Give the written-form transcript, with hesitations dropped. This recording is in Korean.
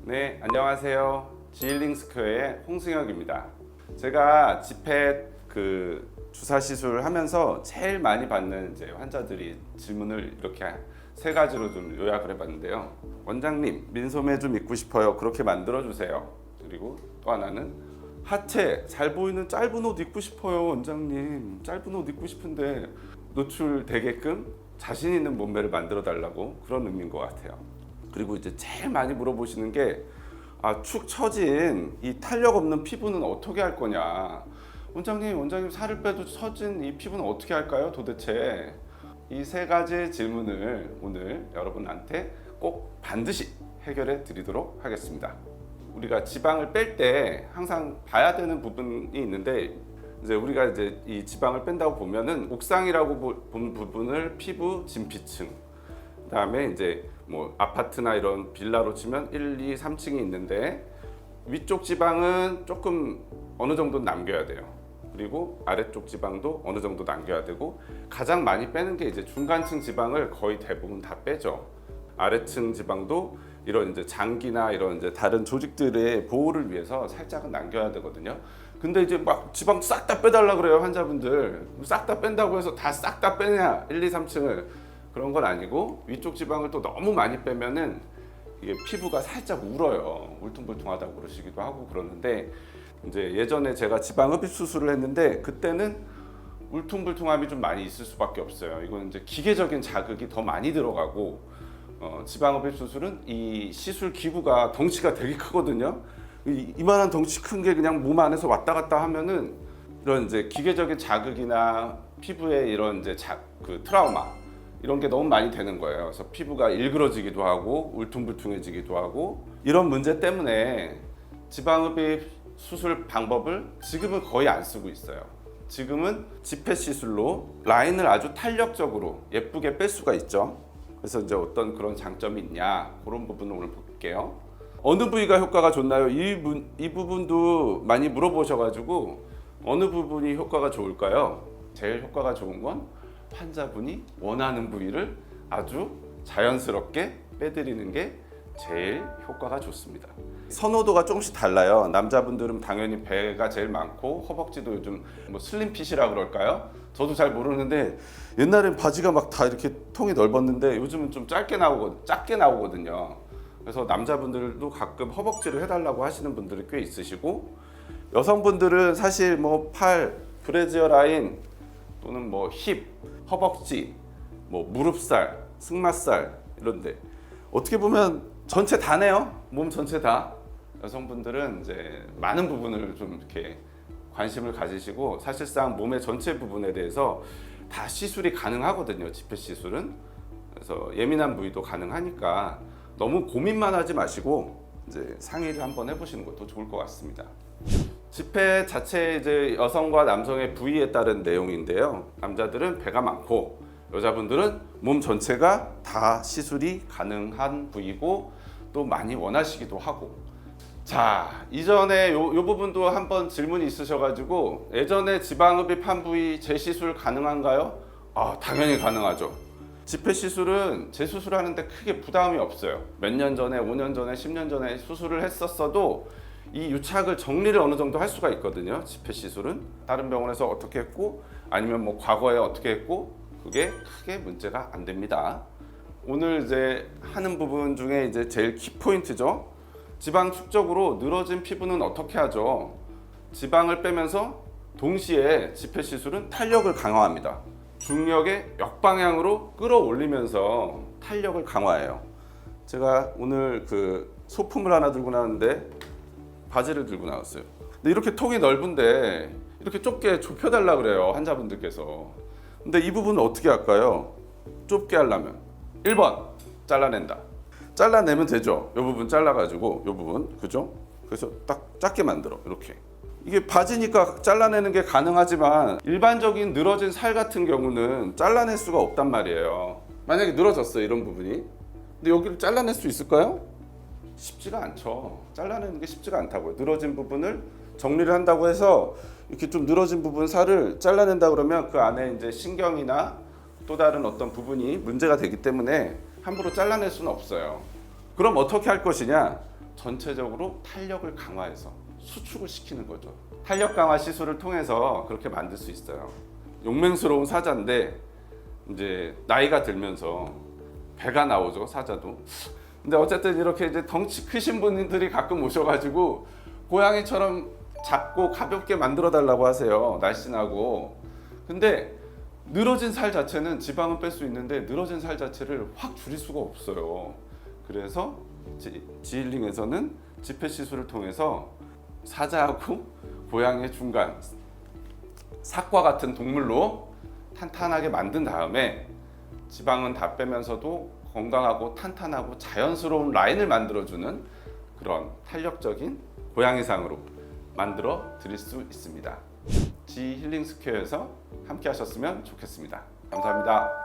네, 안녕하세요. 지힐링 스퀘어의 홍승혁입니다. 제가 지펫 주사 시술 하면서 제일 많이 받는 이제 환자들이 질문을 이렇게 세 가지로 좀 요약을 해봤는데요. 원장님, 민소매 좀 입고 싶어요. 그렇게 만들어 주세요. 그리고 또 하나는 하체 잘 보이는 짧은 옷 입고 싶어요. 원장님, 짧은 옷 입고 싶은데 노출되게끔 자신 있는 몸매를 만들어 달라고, 그런 의미인 것 같아요. 그리고 이제 제일 많이 물어보시는 게 축 처진 이 탄력 없는 피부는 어떻게 할 거냐. 원장님 살을 빼도 처진 이 피부는 어떻게 할까요? 도대체 이 세 가지 질문을 오늘 여러분한테 꼭 반드시 해결해 드리도록 하겠습니다. 우리가 지방을 뺄 때 항상 봐야 되는 부분이 있는데, 이제 우리가 이제 이 지방을 뺀다고 보면은 옥상이라고 본 부분을 피부 진피층, 그다음에 이제 뭐 아파트나 이런 빌라로 치면 1, 2, 3층이 있는데 위쪽 지방은 조금 어느 정도 남겨야 돼요. 그리고 아래쪽 지방도 어느 정도 남겨야 되고, 가장 많이 빼는 게 이제 중간층 지방을 거의 대부분 다 빼죠. 아래층 지방도 이런 이제 장기나 이런 이제 다른 조직들의 보호를 위해서 살짝은 남겨야 되거든요. 근데 이제 막 지방 싹 다 빼달라 그래요, 환자분들. 싹 다 뺀다고 해서 다 싹 다 빼냐, 1, 2, 3층을. 그런 건 아니고, 위쪽 지방을 또 너무 많이 빼면은 이게 피부가 살짝 울어요. 울퉁불퉁하다고 그러시기도 하고 그러는데, 이제 예전에 제가 지방 흡입 수술을 했는데 그때는 울퉁불퉁함이 좀 많이 있을 수밖에 없어요. 이건 이제 기계적인 자극이 더 많이 들어가고, 지방 흡입 수술은 이 시술 기구가 덩치가 되게 크거든요. 이만한 덩치 큰 게 그냥 몸 안에서 왔다 갔다 하면은 이런 이제 기계적인 자극이나 피부에 이런 이제 트라우마 이런 게 너무 많이 되는 거예요. 그래서 피부가 일그러지기도 하고 울퉁불퉁해지기도 하고, 이런 문제 때문에 지방흡입 수술 방법을 지금은 거의 안 쓰고 있어요. 지금은 지펫 시술로 라인을 아주 탄력적으로 예쁘게 뺄 수가 있죠. 그래서 이제 어떤 그런 장점이 있냐, 그런 부분을 오늘 볼게요. 어느 부위가 효과가 좋나요? 이 부분도 많이 물어보셔가지고 어느 부분이 효과가 좋을까요? 제일 효과가 좋은 건 환자분이 원하는 부위를 아주 자연스럽게 빼드리는 게 제일 효과가 좋습니다. 선호도가 조금씩 달라요. 남자분들은 당연히 배가 제일 많고, 허벅지도 요즘 뭐 슬림핏이라 그럴까요? 저도 잘 모르는데 옛날엔 바지가 막 다 이렇게 통이 넓었는데 요즘은 좀 작게 나오거든요. 그래서 남자분들도 가끔 허벅지를 해달라고 하시는 분들이 꽤 있으시고, 여성분들은 사실 뭐 팔, 브래지어 라인 또는 뭐 힙, 허벅지, 뭐 무릎살, 승마살 이런데 어떻게 보면 전체 다네요. 몸 전체 다. 여성분들은 이제 많은 부분을 좀 이렇게 관심을 가지시고, 사실상 몸의 전체 부분에 대해서 다 시술이 가능하거든요, 지펫 시술은. 그래서 예민한 부위도 가능하니까 너무 고민만 하지 마시고 이제 상의를 한번 해보시는 것도 좋을 것 같습니다. 지펫 자체 이제 여성과 남성의 부위에 따른 내용인데요. 남자들은 배가 많고 여자분들은 몸 전체가 다 시술이 가능한 부위고, 또 많이 원하시기도 하고. 자, 이전에 요 부분도 한번 질문이 있으셔가지고, 예전에 지방흡입한 부위 재시술 가능한가요? 당연히 가능하죠. 지펫 시술은 재수술하는데 크게 부담이 없어요. 몇 년 전에, 5년 전에, 10년 전에 수술을 했었어도 이 유착을 정리를 어느 정도 할 수가 있거든요. 지펫 시술은 다른 병원에서 어떻게 했고, 아니면 뭐 과거에 어떻게 했고, 그게 크게 문제가 안 됩니다. 오늘 이제 하는 부분 중에 이제 제일 키포인트죠. 지방 축적으로 늘어진 피부는 어떻게 하죠? 지방을 빼면서 동시에 지펫 시술은 탄력을 강화합니다. 중력의 역방향으로 끌어올리면서 탄력을 강화해요. 제가 오늘 소품을 하나 들고 나왔는데 바지를 들고 나왔어요. 근데 이렇게 통이 넓은데 이렇게 좁게 좁혀달라 그래요, 환자분들께서. 근데 이 부분은 어떻게 할까요? 좁게 하려면 1번 잘라낸다. 잘라내면 되죠. 이 부분 잘라가지고 이 부분, 그죠? 그래서 딱 작게 만들어. 이렇게. 이게 바지니까 잘라내는 게 가능하지만 일반적인 늘어진 살 같은 경우는 잘라낼 수가 없단 말이에요. 만약에 늘어졌어요, 이런 부분이. 근데 여기를 잘라낼 수 있을까요? 쉽지가 않죠. 잘라내는 게 쉽지가 않다고요. 늘어진 부분을 정리를 한다고 해서 이렇게 좀 늘어진 부분 살을 잘라낸다 그러면 그 안에 이제 신경이나 또 다른 어떤 부분이 문제가 되기 때문에 함부로 잘라낼 수는 없어요. 그럼 어떻게 할 것이냐? 전체적으로 탄력을 강화해서 수축을 시키는 거죠. 탄력 강화 시술을 통해서 그렇게 만들 수 있어요. 용맹스러운 사자인데 이제 나이가 들면서 배가 나오죠, 사자도. 근데 어쨌든 이렇게 이제 덩치 크신 분들이 가끔 오셔가지고 고양이처럼 작고 가볍게 만들어 달라고 하세요. 날씬하고. 근데 늘어진 살 자체는 지방은 뺄 수 있는데 늘어진 살 자체를 확 줄일 수가 없어요. 그래서 지힐링에서는 지폐 시술을 통해서 사자하고 고양이의 중간 삭과 같은 동물로 탄탄하게 만든 다음에 지방은 다 빼면서도 건강하고 탄탄하고 자연스러운 라인을 만들어주는 그런 탄력적인 고양이상으로 만들어 드릴 수 있습니다. 지힐링 스퀘어에서 함께 하셨으면 좋겠습니다. 감사합니다.